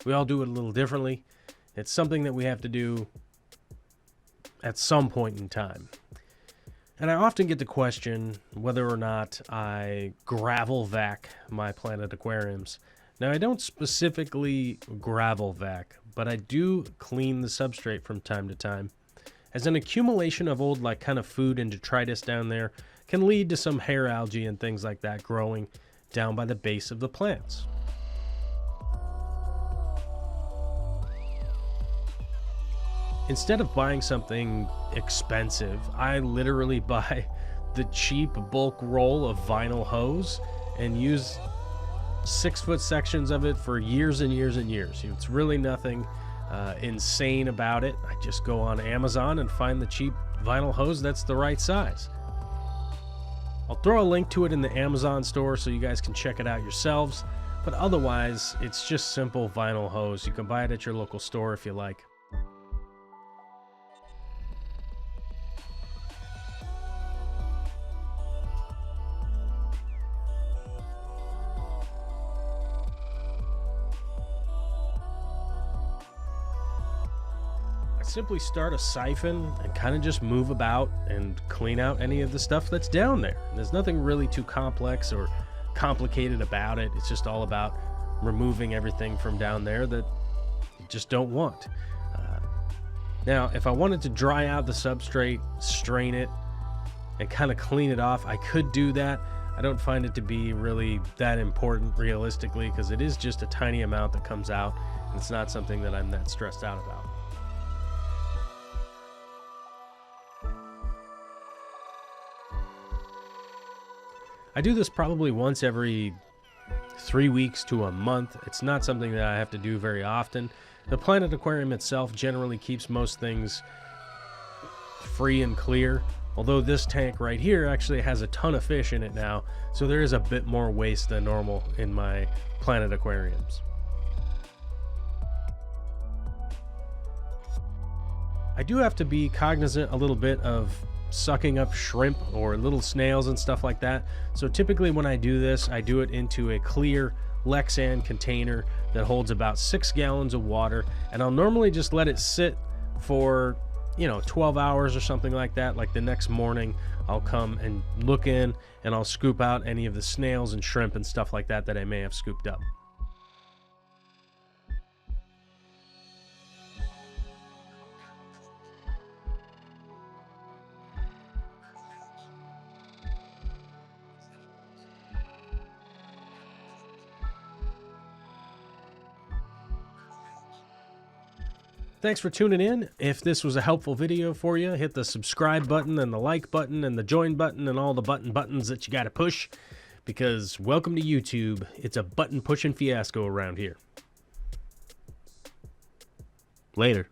We all do it a little differently. It's something that we have to do at some point in time. And I often get the question whether or not I gravel vac my Planet Aquariums. Now, I don't specifically gravel vac, but I do clean the substrate from time to time, as an accumulation of old kind of food and detritus down there can lead to some hair algae and things like that growing down by the base of the plants. Instead of buying something expensive, I literally buy the cheap bulk roll of vinyl hose and use 6-foot sections of it for years and years and years. It's really nothing insane about it. I just go on Amazon and find the cheap vinyl hose that's the right size. I'll throw a link to it in the Amazon store so you guys can check it out yourselves, but otherwise it's just simple vinyl hose. You can buy it at your local store if you like. Simply start a siphon and kind of just move about and clean out any of the stuff that's down there. There's nothing really too complex or complicated about it. It's just all about removing everything from down there that you just don't want. Now, if I wanted to dry out the substrate, strain it, and kind of clean it off, I could do that. I don't find it to be really that important realistically, because it is just a tiny amount that comes out, and it's not something that I'm that stressed out about. I do this probably once every 3 weeks to a month. It's not something that I have to do very often. The Planet Aquarium itself generally keeps most things free and clear, although this tank right here actually has a ton of fish in it now, so there is a bit more waste than normal in my Planet Aquariums. I do have to be cognizant a little bit of sucking up shrimp or little snails and stuff like that. So typically when I do this, I do it into a clear Lexan container that holds about 6 gallons of water, and I'll normally just let it sit for 12 hours or something like that. Like the next morning I'll come and look in and I'll scoop out any of the snails and shrimp and stuff like that that I may have scooped up. Thanks for tuning in. If this was a helpful video for you, hit the subscribe button and the like button and the join button and all the buttons that you got to push, because welcome to YouTube. It's a button pushing fiasco around here. Later.